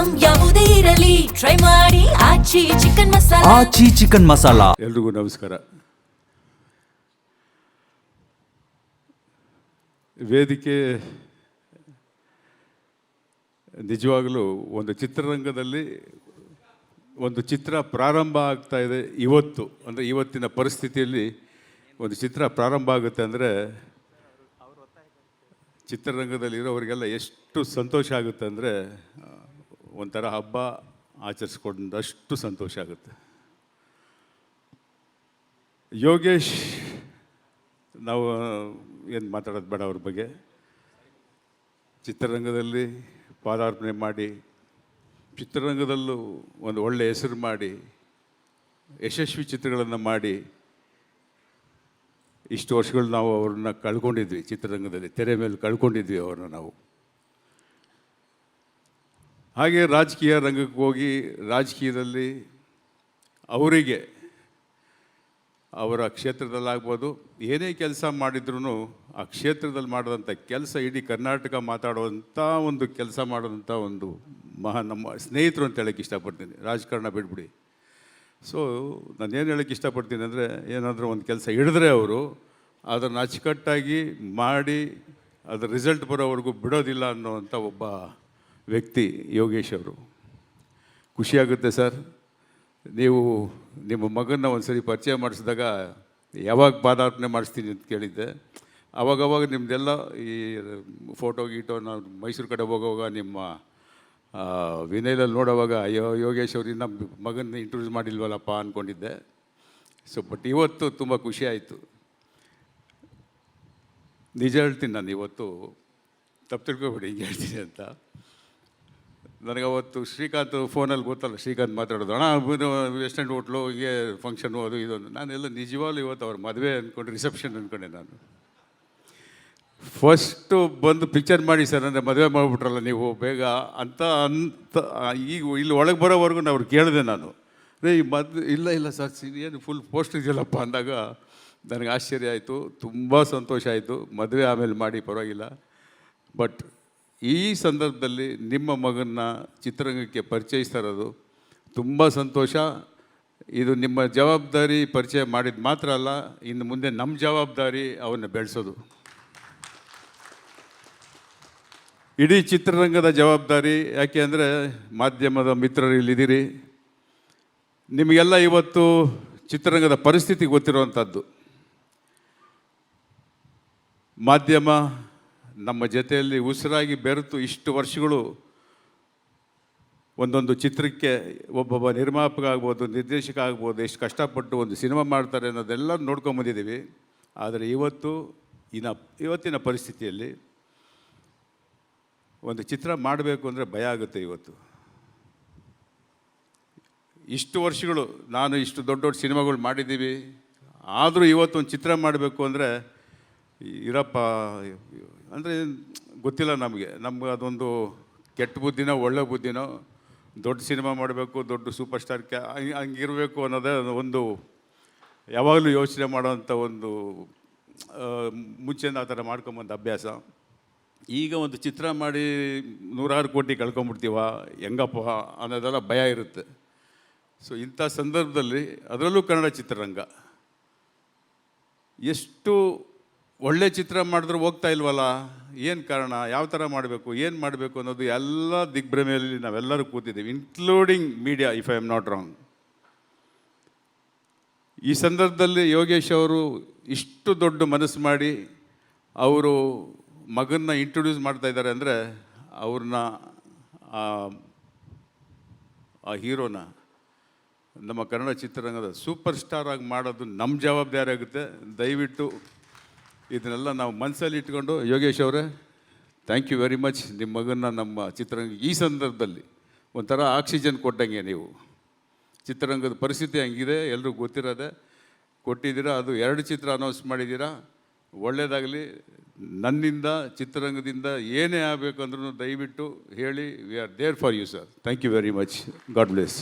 Item ಯಾವುದೇ ಇರಲಿ try ಮಾಡಿ ಆಚಿ ಚಿಕನ್ ಮಸಾಲಾ. ಆಚಿ ಚಿಕನ್ ಮಸಾಲಾ. ಎಲ್ರಿಗೂ ನಮಸ್ಕಾರ. ವೇದಿಕೆ ನಿಜವಾಗಲೂ ಒಂದು ಚಿತ್ರರಂಗದಲ್ಲಿ ಒಂದು ಚಿತ್ರ ಪ್ರಾರಂಭ ಆಗ್ತಾ ಇದೆ ಇವತ್ತು. ಅಂದರೆ ಇವತ್ತಿನ ಪರಿಸ್ಥಿತಿಯಲ್ಲಿ ಒಂದು ಚಿತ್ರ ಪ್ರಾರಂಭ ಆಗುತ್ತೆ ಅಂದರೆ ಚಿತ್ರರಂಗದಲ್ಲಿ ಇರೋವರಿಗೆಲ್ಲ ಎಷ್ಟು ಸಂತೋಷ ಆಗುತ್ತೆ ಅಂದರೆ ಒಂಥರ ಹಬ್ಬ ಆಚರಿಸ್ಕೊಂಡಷ್ಟು ಸಂತೋಷ ಆಗುತ್ತೆ. ಯೋಗೇಶ್, ನಾವು ಏನು ಮಾತಾಡೋದು ಬೇಡ ಅವ್ರ ಬಗ್ಗೆ. ಚಿತ್ರರಂಗದಲ್ಲಿ ಪಾದಾರ್ಪಣೆ ಮಾಡಿ ಚಿತ್ರರಂಗದಲ್ಲೂ ಒಂದು ಒಳ್ಳೆಯ ಹೆಸರು ಮಾಡಿ ಯಶಸ್ವಿ ಚಿತ್ರಗಳನ್ನು ಮಾಡಿ ಇಷ್ಟು ವರ್ಷಗಳು ನಾವು ಅವ್ರನ್ನ ಕಳ್ಕೊಂಡಿದ್ವಿ. ಚಿತ್ರರಂಗದಲ್ಲಿ ತೆರೆ ಮೇಲೆ ಕಳ್ಕೊಂಡಿದ್ವಿ ಅವ್ರನ್ನ ನಾವು. ಹಾಗೆ ರಾಜಕೀಯ ರಂಗಕ್ಕೆ ಹೋಗಿ ರಾಜಕೀಯದಲ್ಲಿ ಅವರಿಗೆ ಅವರ ಕ್ಷೇತ್ರದಲ್ಲಾಗ್ಬೋದು ಏನೇ ಕೆಲಸ ಮಾಡಿದ್ರೂ ಆ ಕ್ಷೇತ್ರದಲ್ಲಿ ಮಾಡೋದಂಥ ಕೆಲಸ ಇಡೀ ಕರ್ನಾಟಕ ಮಾತಾಡುವಂಥ ಒಂದು ಕೆಲಸ ಮಾಡೋದಂಥ ಒಂದು ನಮ್ಮ ಸ್ನೇಹಿತರು ಅಂತ ಹೇಳೋಕ್ಕೆ ಇಷ್ಟಪಡ್ತೀನಿ. ರಾಜಕಾರಣ ಬಿಟ್ಬಿಡಿ. ಸೊ ನಾನು ಏನು ಹೇಳೋಕ್ಕೆ ಇಷ್ಟಪಡ್ತೀನಿ ಅಂದರೆ, ಏನಾದರೂ ಒಂದು ಕೆಲಸ ಹಿಡಿದ್ರೆ ಅವರು ಅದನ್ನು ಅಚ್ಚುಕಟ್ಟಾಗಿ ಮಾಡಿ ಅದರ ರಿಸಲ್ಟ್ ಬರೋವರೆಗೂ ಬಿಡೋದಿಲ್ಲ ಅನ್ನೋವಂಥ ಒಬ್ಬ ವ್ಯಕ್ತಿ ಯೋಗೇಶ್ ಅವರು. ಖುಷಿಯಾಗುತ್ತೆ ಸರ್. ನೀವು ನಿಮ್ಮ ಮಗನ್ನ ಒಂದು ಸರಿ ಪರಿಚಯ ಮಾಡಿಸಿದಾಗ ಯಾವಾಗ ಪಾದಾರ್ಪಣೆ ಮಾಡಿಸ್ತೀನಿ ಅಂತ ಕೇಳಿದ್ದೆ. ಅವಾಗವಾಗ ನಿಮ್ಮದೆಲ್ಲ ಈ ಫೋಟೋ ಗೀಟೋ ನಾವು ಮೈಸೂರು ಕಡೆ ಹೋಗುವಾಗ ನಿಮ್ಮ ವಿನಯದಲ್ಲಿ ನೋಡೋವಾಗ ಅಯ್ಯೋ ಯೋಗೇಶ್ ಅವ್ರು ನಮ್ಮ ಮಗನ್ನ ಇಂಟ್ರೊಡ್ಯೂಸ್ ಮಾಡಿಲ್ವಲ್ಲಪ್ಪ ಅಂದ್ಕೊಂಡಿದ್ದೆ. ಸೊ ಬಟ್ ಇವತ್ತು ತುಂಬ ಖುಷಿ ಆಯಿತು. ನಿಜ ಹೇಳ್ತೀನಿ, ನಾನು ಇವತ್ತು ತಪ್ಪು ತಿಳ್ಕೊಬೇಡಿ ಹಿಂಗೆ ಹೇಳ್ತೀನಿ ಅಂತ. ನನಗೆ ಅವತ್ತು ಶ್ರೀಕಾಂತ್ ಫೋನಲ್ಲಿ ಗೊತ್ತಲ್ಲ, ಶ್ರೀಕಾಂತ್ ಮಾತಾಡೋದು, ಅಣ್ಣ ವೆಸ್ಟರ್ನ್ ಹೋಟ್ಲು ಹೀಗೆ ಫಂಕ್ಷನು ಅದು ಇದೊಂದು. ನಾನೆಲ್ಲ ನಿಜವಾಗ್ಲೂ ಇವತ್ತು ಅವ್ರ ಮದುವೆ ಅಂದ್ಕೊಂಡು ರಿಸೆಪ್ಷನ್ ಅಂದ್ಕೊಂಡೆ ನಾನು. ಫಸ್ಟು ಬಂದು ಪಿಕ್ಚರ್ ಮಾಡಿ ಸರ್ ಅಂದರೆ ಮದುವೆ ಮಾಡಿಬಿಟ್ರಲ್ಲ ನೀವು ಬೇಗ ಅಂತ ಈಗ ಇಲ್ಲಿ ಒಳಗೆ ಬರೋವರೆಗೂ ಅವ್ರು ಕೇಳಿದೆ ನಾನು. ಈ ಇಲ್ಲ ಸರ್ ಏನು ಫುಲ್ ಪೋಸ್ಟ್ ಇದೆಯಲ್ಲಪ್ಪ ಅಂದಾಗ ನನಗೆ ಆಶ್ಚರ್ಯ ಆಯಿತು, ತುಂಬ ಸಂತೋಷ ಆಯಿತು. ಮದುವೆ ಆಮೇಲೆ ಮಾಡಿ ಪರವಾಗಿಲ್ಲ. ಬಟ್ ಈ ಸಂದರ್ಭದಲ್ಲಿ ನಿಮ್ಮ ಮಗನ್ನ ಚಿತ್ರರಂಗಕ್ಕೆ ಪರಿಚಯಿಸ್ತಾ ಇರೋದು ತುಂಬ ಸಂತೋಷ. ಇದು ನಿಮ್ಮ ಜವಾಬ್ದಾರಿ. ಪರಿಚಯ ಮಾಡಿದ ಮಾತ್ರ ಅಲ್ಲ, ಇನ್ನು ಮುಂದೆ ನಮ್ಮ ಜವಾಬ್ದಾರಿ ಅವನ್ನ ಬೆಳೆಸೋದು. ಇಡೀ ಚಿತ್ರರಂಗದ ಜವಾಬ್ದಾರಿ. ಯಾಕೆ ಅಂದರೆ ಮಾಧ್ಯಮದ ಮಿತ್ರರು ಇಲ್ಲಿದ್ದೀರಿ. ನಿಮಗೆಲ್ಲ ಇವತ್ತು ಚಿತ್ರರಂಗದ ಪರಿಸ್ಥಿತಿ ಗೊತ್ತಿರುವಂಥದ್ದು. ಮಾಧ್ಯಮ ನಮ್ಮ ಜೊತೆಯಲ್ಲಿ ಉಸಿರಾಗಿ ಬೆರೆತು ಇಷ್ಟು ವರ್ಷಗಳು ಒಂದೊಂದು ಚಿತ್ರಕ್ಕೆ ಒಬ್ಬೊಬ್ಬ ನಿರ್ಮಾಪಕ ಆಗ್ಬೋದು, ನಿರ್ದೇಶಕ ಆಗ್ಬೋದು, ಎಷ್ಟು ಕಷ್ಟಪಟ್ಟು ಒಂದು ಸಿನಿಮಾ ಮಾಡ್ತಾರೆ ಅನ್ನೋದೆಲ್ಲ ನೋಡ್ಕೊಂಬಂದಿದ್ದೀವಿ. ಆದರೆ ಇವತ್ತಿನ ಪರಿಸ್ಥಿತಿಯಲ್ಲಿ ಒಂದು ಚಿತ್ರ ಮಾಡಬೇಕು ಅಂದರೆ ಭಯ ಆಗುತ್ತೆ. ಇವತ್ತು ಇಷ್ಟು ವರ್ಷಗಳು ನಾನು ಇಷ್ಟು ದೊಡ್ಡ ದೊಡ್ಡ ಸಿನಿಮಾಗಳು ಮಾಡಿದ್ದೀವಿ. ಆದರೂ ಇವತ್ತೊಂದು ಚಿತ್ರ ಮಾಡಬೇಕು ಅಂದರೆ ಇರಪ್ಪ ಅಂದರೆ ಗೊತ್ತಿಲ್ಲ ನಮ್ಗೆ ಅದೊಂದು ಕೆಟ್ಟ ಬುದ್ಧಿನೋ ಒಳ್ಳೆ ಬುದ್ಧಿನೋ. ದೊಡ್ಡ ಸಿನಿಮಾ ಮಾಡಬೇಕು, ದೊಡ್ಡ ಸೂಪರ್ ಸ್ಟಾರ್ ಹಂಗಿರಬೇಕು ಅನ್ನೋದೇ ಒಂದು ಯಾವಾಗಲೂ ಯೋಚನೆ ಮಾಡೋವಂಥ ಒಂದು ಮುಂಚೆಯಿಂದ ಆ ಥರ ಮಾಡ್ಕೊಂಬಂದು ಅಭ್ಯಾಸ. ಈಗ ಒಂದು ಚಿತ್ರ ಮಾಡಿ 100 ಕೋಟಿ ಕಳ್ಕೊಂಬಿಡ್ತೀವ ಹೆಂಗಪ್ಪ ಅನ್ನೋದೆಲ್ಲ ಭಯ ಇರುತ್ತೆ. ಸೊ ಇಂಥ ಸಂದರ್ಭದಲ್ಲಿ ಅದರಲ್ಲೂ ಕನ್ನಡ ಚಿತ್ರರಂಗ ಎಷ್ಟು ಒಳ್ಳೆ ಚಿತ್ರ ಮಾಡಿದ್ರು ಹೋಗ್ತಾ ಇಲ್ವಲ್ಲ, ಏನು ಕಾರಣ, ಯಾವ ಥರ ಮಾಡಬೇಕು, ಏನು ಮಾಡಬೇಕು ಅನ್ನೋದು ಎಲ್ಲ ದಿಗ್ಭ್ರಮೆಯಲ್ಲಿ ನಾವೆಲ್ಲರೂ ಕೂತಿದ್ದೀವಿ, including media, if I am not wrong. ಈ ಸಂದರ್ಭದಲ್ಲಿ ಯೋಗೇಶ್ ಅವರು ಇಷ್ಟು ದೊಡ್ಡ ಮನಸ್ಸು ಮಾಡಿ ಅವರು ಮಗನ್ನ ಇಂಟ್ರೊಡ್ಯೂಸ್ ಮಾಡ್ತಾಯಿದ್ದಾರೆ ಅಂದರೆ ಅವ್ರನ್ನ ಆ ಹೀರೋನ ನಮ್ಮ ಕನ್ನಡ ಚಿತ್ರರಂಗದ ಸೂಪರ್ ಸ್ಟಾರ್ ಆಗಿ ಮಾಡೋದು ನಮ್ಮ ಜವಾಬ್ದಾರಿ ಆಗುತ್ತೆ. ದಯವಿಟ್ಟು ಇದನ್ನೆಲ್ಲ ನಾವು ಮನಸ್ಸಲ್ಲಿ ಇಟ್ಕೊಂಡು, ಯೋಗೇಶ್ ಅವರೇ ಥ್ಯಾಂಕ್ ಯು ವೆರಿ ಮಚ್. ನಿಮ್ಮ ಮಗನ್ನ ನಮ್ಮ ಚಿತ್ರರಂಗ ಈ ಸಂದರ್ಭದಲ್ಲಿ ಒಂಥರ ಆಕ್ಸಿಜನ್ ಕೊಟ್ಟಂಗೆ. ನೀವು ಚಿತ್ರರಂಗದ ಪರಿಸ್ಥಿತಿ ಹಂಗಿದೆ, ಎಲ್ರಿಗೂ ಗೊತ್ತಿರೋದೆ. ಕೊಟ್ಟಿದ್ದೀರಾ, ಅದು 2 ಚಿತ್ರ ಅನೌನ್ಸ್ ಮಾಡಿದ್ದೀರಾ. ಒಳ್ಳೆಯದಾಗಲಿ. ನನ್ನಿಂದ ಚಿತ್ರರಂಗದಿಂದ ಏನೇ ಆಗಬೇಕು ಅಂದ್ರೂ ದಯವಿಟ್ಟು ಹೇಳಿ. We are there for you sir. Thank you very much. God bless.